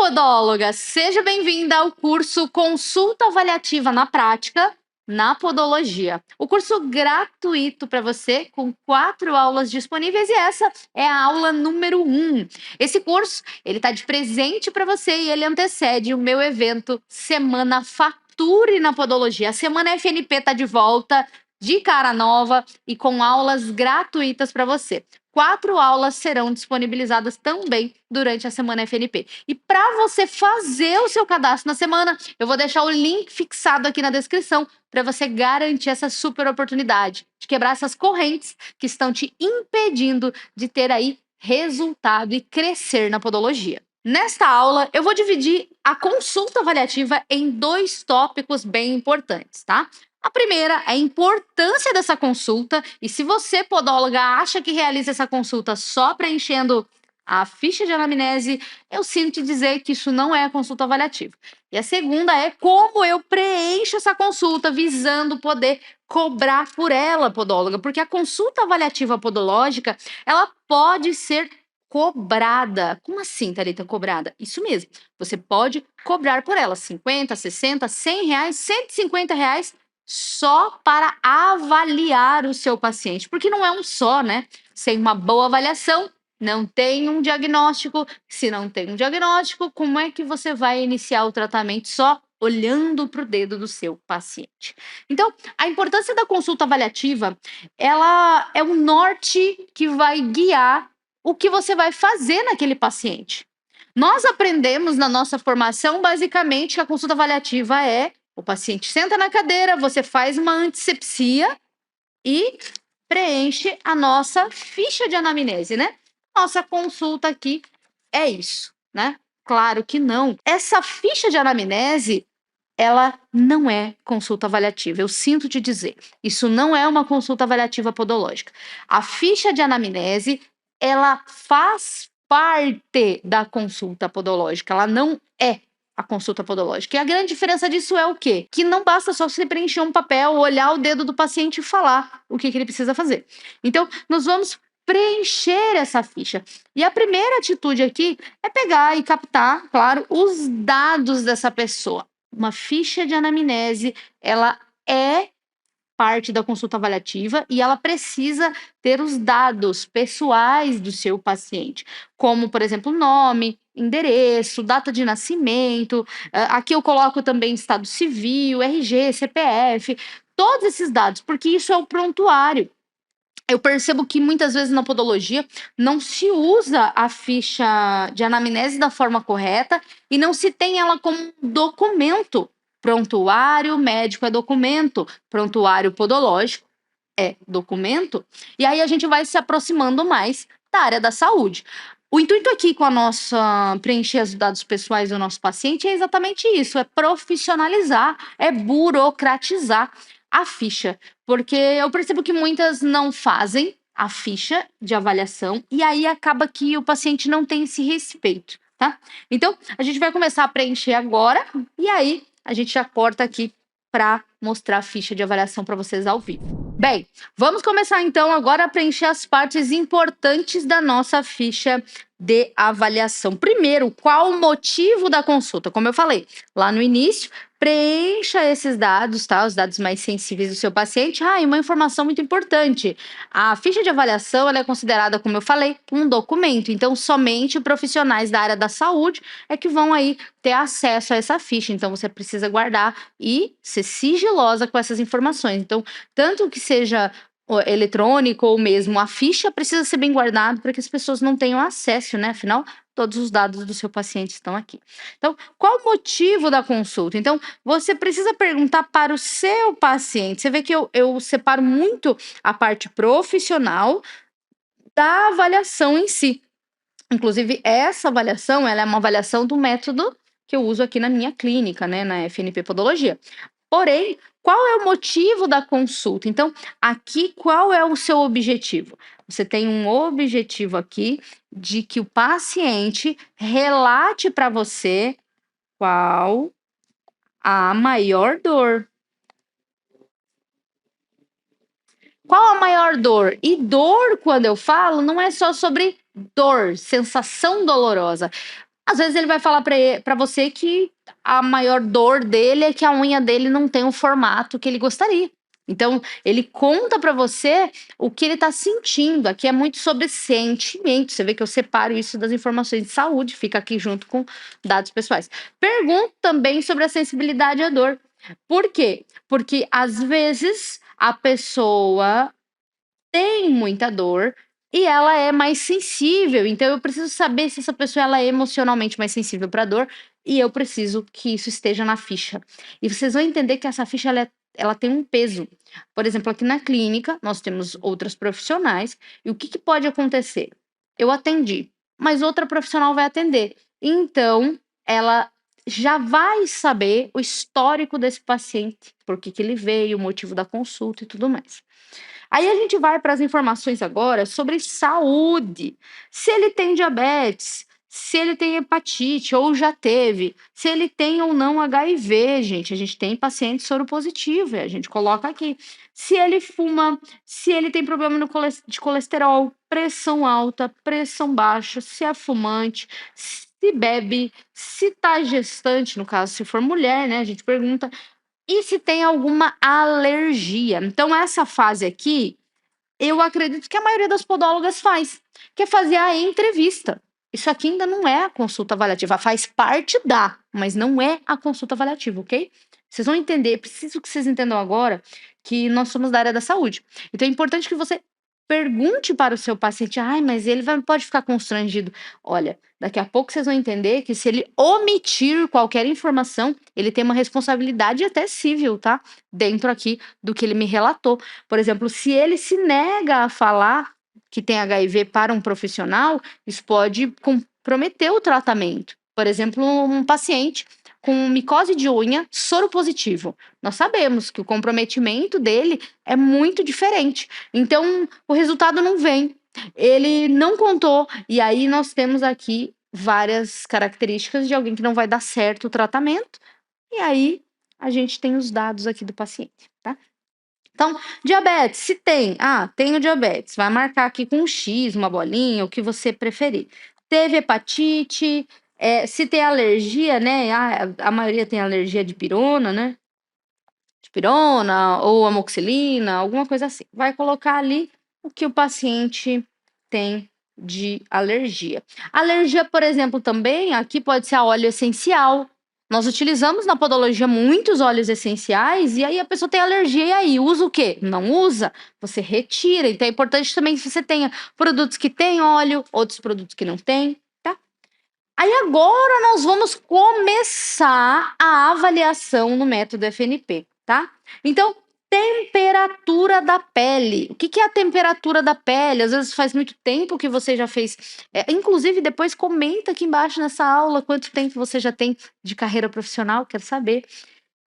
podóloga! Seja bem-vinda ao curso Consulta Avaliativa na Prática na Podologia. O curso gratuito para você, com 4 aulas disponíveis, e essa é a aula número 1. Esse curso, ele tá de presente para você e ele antecede o meu evento Semana Fature na Podologia. A Semana FNP tá de volta, de cara nova e com aulas gratuitas para você. 4 aulas serão disponibilizadas também durante a Semana FNP. E para você fazer o seu cadastro na semana, eu vou deixar o link fixado aqui na descrição para você garantir essa super oportunidade de quebrar essas correntes que estão te impedindo de ter aí resultado e crescer na podologia. Nesta aula, eu vou dividir a consulta avaliativa em 2 tópicos bem importantes, tá? A primeira é a importância dessa consulta, e se você, podóloga, acha que realiza essa consulta só preenchendo a ficha de anamnese, eu sinto te dizer que isso não é a consulta avaliativa. E a segunda é como eu preencho essa consulta visando poder cobrar por ela, podóloga, porque a consulta avaliativa podológica, ela pode ser cobrada. Como assim, Thalita, cobrada? Isso mesmo, você pode cobrar por ela 50, 60, 100 reais, 150 reais, só para avaliar o seu paciente, porque não é um só, né? Sem uma boa avaliação, não tem um diagnóstico. Se não tem um diagnóstico, como é que você vai iniciar o tratamento só olhando para o dedo do seu paciente? Então, a importância da consulta avaliativa, ela é o norte que vai guiar o que você vai fazer naquele paciente. Nós aprendemos na nossa formação, basicamente, que a consulta avaliativa é: o paciente senta na cadeira, você faz uma antisepsia e preenche a nossa ficha de anamnese, né? Nossa consulta aqui é isso, né? Claro que não. Essa ficha de anamnese, ela não é consulta avaliativa. Eu sinto te dizer, isso não é uma consulta avaliativa podológica. A ficha de anamnese, ela faz parte da consulta podológica, ela não é a consulta podológica. E a grande diferença disso é o quê? Que não basta só você preencher um papel, olhar o dedo do paciente e falar o que ele precisa fazer. Então, nós vamos preencher essa ficha. E a primeira atitude aqui é pegar e captar, claro, os dados dessa pessoa. Uma ficha de anamnese, ela é parte da consulta avaliativa e ela precisa ter os dados pessoais do seu paciente, como, por exemplo, nome, endereço, data de nascimento. Aqui eu coloco também estado civil, RG, CPF, todos esses dados, porque isso é o prontuário. Eu percebo que muitas vezes na podologia não se usa a ficha de anamnese da forma correta e não se tem ela como documento. Prontuário médico é documento, prontuário podológico é documento, e aí a gente vai se aproximando mais da área da saúde. O intuito aqui com a nossa preencher os dados pessoais do nosso paciente é exatamente isso: é profissionalizar, é burocratizar a ficha, porque eu percebo que muitas não fazem a ficha de avaliação e aí acaba que o paciente não tem esse respeito, tá? Então, a gente vai começar a preencher agora e aí a gente já corta aqui para mostrar a ficha de avaliação para vocês ao vivo. Bem, vamos começar então agora a preencher as partes importantes da nossa ficha de avaliação. Primeiro, qual o motivo da consulta? Como eu falei lá no início, preencha esses dados, tá? Os dados mais sensíveis do seu paciente. E uma informação muito importante: a ficha de avaliação, ela é considerada, como eu falei, um documento. Então, somente profissionais da área da saúde é que vão aí ter acesso a essa ficha. Então, você precisa guardar e ser sigilosa com essas informações. Então, tanto que seja eletrônico ou mesmo a ficha, precisa ser bem guardado para que as pessoas não tenham acesso, né? Afinal, todos os dados do seu paciente estão aqui. Então, qual o motivo da consulta? Então, você precisa perguntar para o seu paciente. Você vê que eu separo muito a parte profissional da avaliação em si. Inclusive, essa avaliação, ela é uma avaliação do método que eu uso aqui na minha clínica, né, na FNP Podologia. Porém, qual é o motivo da consulta? Então, aqui, qual é o seu objetivo? Você tem um objetivo aqui de que o paciente relate para você qual a maior dor. Qual a maior dor? E dor, quando eu falo, não é só sobre dor, sensação dolorosa. Às vezes ele vai falar para você que a maior dor dele é que a unha dele não tem o formato que ele gostaria. Então, ele conta para você o que ele está sentindo. Aqui é muito sobre sentimento. Você vê que eu separo isso das informações de saúde, fica aqui junto com dados pessoais. Pergunto também sobre a sensibilidade à dor. Por quê? Porque às vezes a pessoa tem muita dor e ela é mais sensível. Então eu preciso saber se essa pessoa ela é emocionalmente mais sensível para dor e eu preciso que isso esteja na ficha. E vocês vão entender que essa ficha ela tem um peso. Por exemplo, aqui na clínica nós temos outras profissionais e o que pode acontecer? Eu atendi, mas outra profissional vai atender. Então ela já vai saber o histórico desse paciente, por que ele veio, o motivo da consulta e tudo mais. Aí a gente vai para as informações agora sobre saúde. Se ele tem diabetes, se ele tem hepatite ou já teve, se ele tem ou não HIV, gente. A gente tem paciente soropositivo, a gente coloca aqui. Se ele fuma, se ele tem problema de colesterol, pressão alta, pressão baixa, se é fumante, se bebe, se tá gestante, no caso, se for mulher, né? A gente pergunta e se tem alguma alergia. Então, essa fase aqui, eu acredito que a maioria das podólogas faz, que é fazer a entrevista. Isso aqui ainda não é a consulta avaliativa, faz parte da, mas não é a consulta avaliativa, ok? Vocês vão entender, preciso que vocês entendam agora que nós somos da área da saúde. Então é importante que você pergunte para o seu paciente, ai, mas ele pode ficar constrangido. Olha, daqui a pouco vocês vão entender que se ele omitir qualquer informação, ele tem uma responsabilidade até civil, tá? Dentro aqui do que ele me relatou. Por exemplo, se ele se nega a falar que tem HIV para um profissional, isso pode comprometer o tratamento. Por exemplo, um paciente com micose de unha soropositivo. Nós sabemos que o comprometimento dele é muito diferente. Então, o resultado não vem. Ele não contou. E aí nós temos aqui várias características de alguém que não vai dar certo o tratamento. E aí a gente tem os dados aqui do paciente, tá? Então, diabetes, se tem. Ah, tenho diabetes. Vai marcar aqui com um X, uma bolinha, o que você preferir. Teve hepatite, se tem alergia, né? A maioria tem alergia de pirona, né? De pirona ou amoxicilina, alguma coisa assim. Vai colocar ali o que o paciente tem de alergia. Alergia, por exemplo, também aqui pode ser a óleo essencial. Nós utilizamos na podologia muitos óleos essenciais e aí a pessoa tem alergia e aí usa o quê? Não usa, você retira. Então é importante também que você tenha produtos que têm óleo, outros produtos que não têm, tá? Aí agora nós vamos começar a avaliação no método FNP, tá? Então, temperatura da pele. O que é a temperatura da pele? Às vezes faz muito tempo que você já fez. Inclusive, depois comenta aqui embaixo nessa aula quanto tempo você já tem de carreira profissional, quero saber.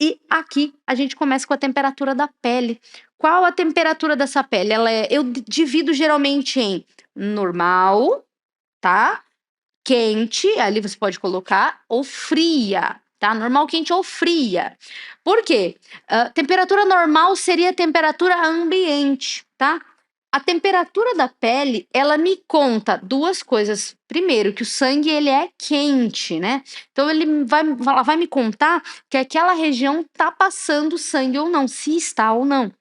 E aqui a gente começa com a temperatura da pele. Qual a temperatura dessa pele? Eu divido geralmente em normal, tá? Quente, ali você pode colocar, ou fria, tá? Normal, quente ou fria. Por quê? Temperatura normal seria a temperatura ambiente, tá? A temperatura da pele, ela me conta duas coisas. Primeiro, que o sangue ele é quente, né? Então ela vai me contar que aquela região tá passando sangue ou não, se está ou não.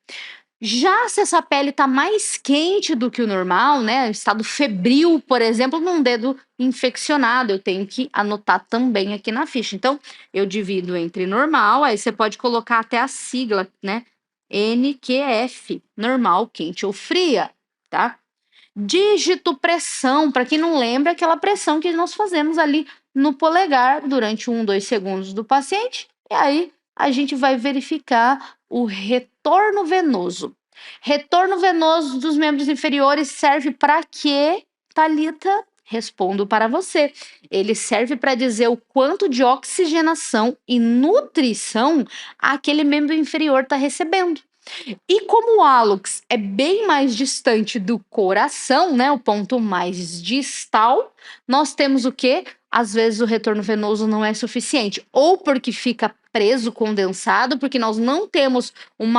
Já se essa pele tá mais quente do que o normal, né? Estado febril, por exemplo, num dedo infeccionado, eu tenho que anotar também aqui na ficha. Então, eu divido entre normal, aí você pode colocar até a sigla, né? NQF, normal, quente ou fria, tá? Dígito pressão, para quem não lembra, aquela pressão que nós fazemos ali no polegar durante 2 segundos do paciente, e aí a gente vai verificar o retorno venoso. Retorno venoso dos membros inferiores serve para quê, Thalita? Respondo para você. Ele serve para dizer o quanto de oxigenação e nutrição aquele membro inferior está recebendo. E como o hálux é bem mais distante do coração, né, o ponto mais distal, nós temos o quê? Às vezes o retorno venoso não é suficiente, ou porque fica preso, condensado, porque nós não temos um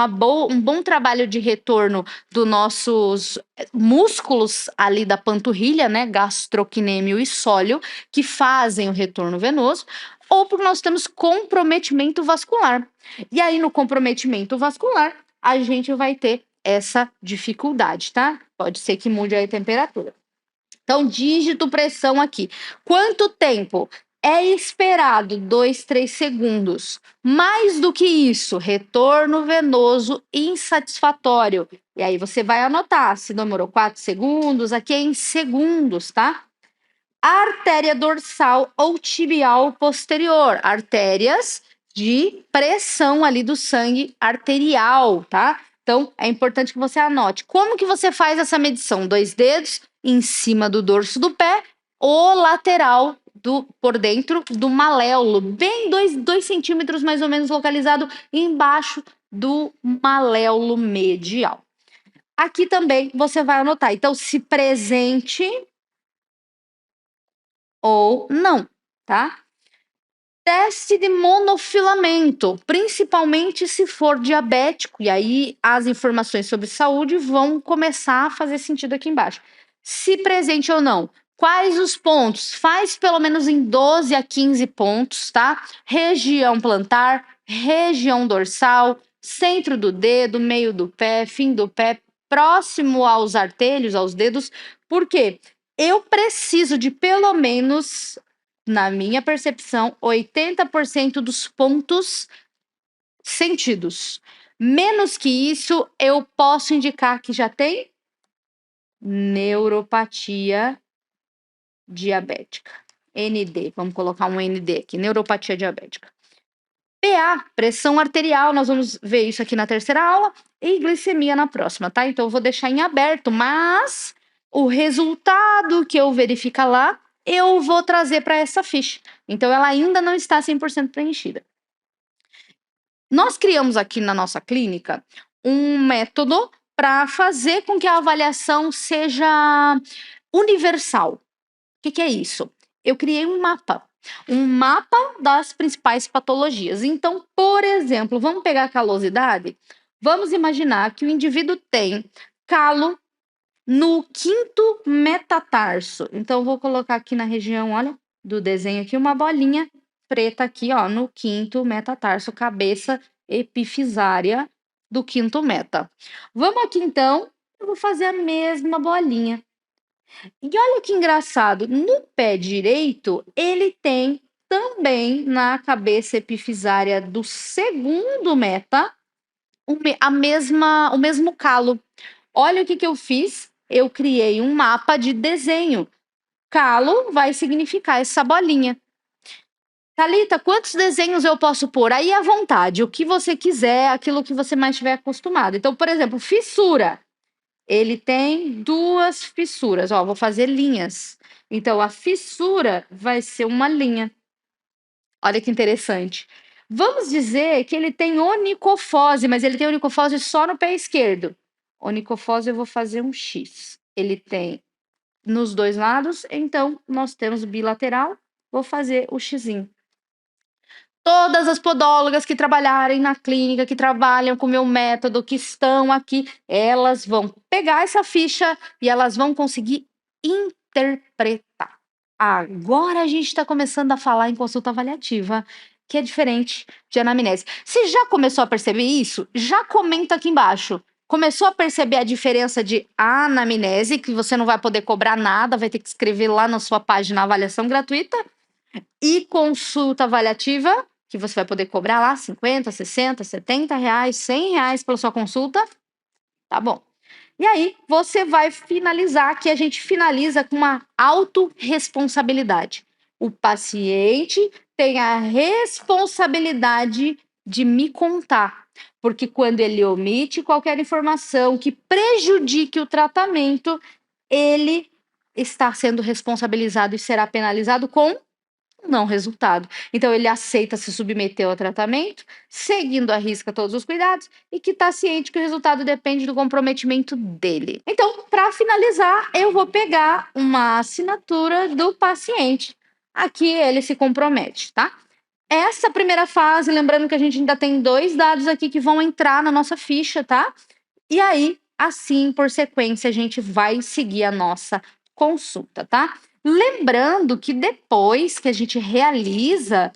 bom trabalho de retorno dos nossos músculos ali da panturrilha, né, gastrocnêmio e sóleo, que fazem o retorno venoso, ou porque nós temos comprometimento vascular. E aí, no comprometimento vascular, a gente vai ter essa dificuldade, tá? Pode ser que mude a temperatura. Então, dígito pressão aqui. Quanto tempo? É esperado 2, 3 segundos. Mais do que isso, retorno venoso insatisfatório. E aí você vai anotar se demorou 4 segundos, aqui é em segundos, tá? Artéria dorsal ou tibial posterior. Artérias de pressão ali do sangue arterial, tá? Então, é importante que você anote. Como que você faz essa medição? 2 dedos em cima do dorso do pé, ou lateral por dentro do maléolo, bem 2 centímetros mais ou menos localizado embaixo do maléolo medial. Aqui também você vai anotar. Então, se presente ou não, tá? Teste de monofilamento, principalmente se for diabético, e aí as informações sobre saúde vão começar a fazer sentido aqui embaixo. Se presente ou não, quais os pontos? Faz pelo menos em 12 a 15 pontos, tá? Região plantar, região dorsal, centro do dedo, meio do pé, fim do pé, próximo aos artelhos, aos dedos. Por quê? Eu preciso de pelo menos, na minha percepção, 80% dos pontos sentidos. Menos que isso, eu posso indicar que já tem neuropatia diabética. ND, vamos colocar um ND aqui, neuropatia diabética. PA, pressão arterial, nós vamos ver isso aqui na terceira aula, e glicemia na próxima, tá? Então eu vou deixar em aberto, mas o resultado que eu verificar lá, eu vou trazer para essa ficha. Então ela ainda não está 100% preenchida. Nós criamos aqui na nossa clínica um método para fazer com que a avaliação seja universal. O que é isso? Eu criei um mapa das principais patologias. Então, por exemplo, vamos pegar a calosidade? Vamos imaginar que o indivíduo tem calo no quinto metatarso. Então, vou colocar aqui na região, olha, do desenho aqui, uma bolinha preta aqui, ó, no quinto metatarso, cabeça epifisária do quinto meta. Vamos aqui, então, eu vou fazer a mesma bolinha. E olha que engraçado, no pé direito, ele tem também na cabeça epifisária do segundo meta o mesmo calo. Olha o que eu fiz. Eu criei um mapa de desenho. Calo vai significar essa bolinha. Thalita, quantos desenhos eu posso pôr? Aí à vontade, o que você quiser, aquilo que você mais estiver acostumado. Então, por exemplo, fissura. Ele tem 2 fissuras. Ó, vou fazer linhas. Então, a fissura vai ser uma linha. Olha que interessante. Vamos dizer que ele tem onicofose, mas ele tem onicofose só no pé esquerdo. Onicofose, eu vou fazer um X. Ele tem nos 2 lados, então nós temos bilateral. Vou fazer o Xzinho. Todas as podólogas que trabalharem na clínica, que trabalham com o meu método, que estão aqui, elas vão pegar essa ficha e elas vão conseguir interpretar. Agora a gente está começando a falar em consulta avaliativa, que é diferente de anamnese. Se já começou a perceber isso, já comenta aqui embaixo. Começou a perceber a diferença de anamnese, que você não vai poder cobrar nada, vai ter que escrever lá na sua página avaliação gratuita, e consulta avaliativa, que você vai poder cobrar lá 50, 60, 70 reais, 100 reais pela sua consulta. Tá bom. E aí, você vai finalizar, que a gente finaliza com uma autorresponsabilidade. O paciente tem a responsabilidade de me contar, porque quando ele omite qualquer informação que prejudique o tratamento, ele está sendo responsabilizado e será penalizado com um não resultado. Então ele aceita se submeter ao tratamento, seguindo à risca todos os cuidados e que está ciente que o resultado depende do comprometimento dele. Então, para finalizar, eu vou pegar uma assinatura do paciente. Aqui ele se compromete, tá? Essa primeira fase, lembrando que a gente ainda tem 2 dados aqui que vão entrar na nossa ficha, tá? E aí, assim, por sequência, a gente vai seguir a nossa consulta, tá? Lembrando que depois que a gente realiza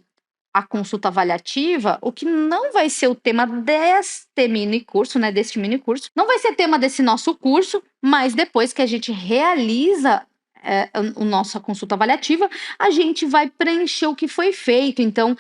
a consulta avaliativa, o que não vai ser o tema deste mini curso, né, deste mini curso, não vai ser tema desse nosso curso, mas depois que a gente realiza o nossa consulta avaliativa, a gente vai preencher o que foi feito. Então,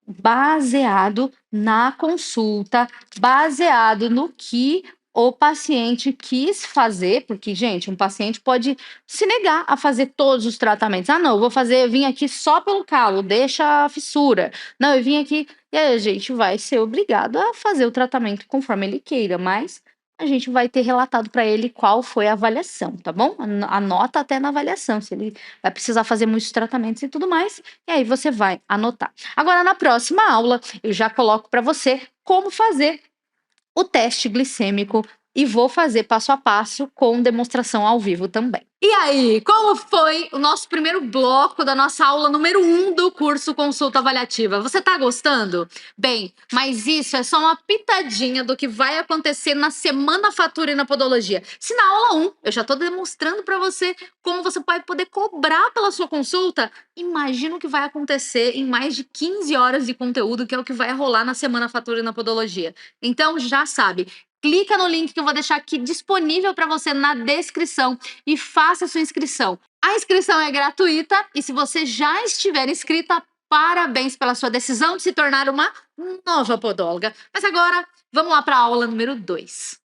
baseado na consulta, baseado no que o paciente quis fazer, porque, gente, um paciente pode se negar a fazer todos os tratamentos. Ah, não, eu vim aqui só pelo calo, deixa a fissura. Não, eu vim aqui. E aí a gente vai ser obrigado a fazer o tratamento conforme ele queira, mas a gente vai ter relatado para ele qual foi a avaliação, tá bom? Anota até na avaliação, se ele vai precisar fazer muitos tratamentos e tudo mais, e aí você vai anotar. Agora, na próxima aula, eu já coloco para você como fazer o teste glicêmico e vou fazer passo a passo com demonstração ao vivo também. E aí, como foi o nosso primeiro bloco da nossa aula número 1 do curso Consulta Avaliativa? Você tá gostando? Bem, mas isso é só uma pitadinha do que vai acontecer na Semana Fatura e na Podologia. Se na aula 1 eu já tô demonstrando para você como você vai poder cobrar pela sua consulta, imagina o que vai acontecer em mais de 15 horas de conteúdo, que é o que vai rolar na Semana Fatura e na Podologia. Então, já sabe, clica no link que eu vou deixar aqui disponível para você na descrição e faça a sua inscrição. A inscrição é gratuita e se você já estiver inscrita, parabéns pela sua decisão de se tornar uma nova podóloga. Mas agora, vamos lá para a aula número 2.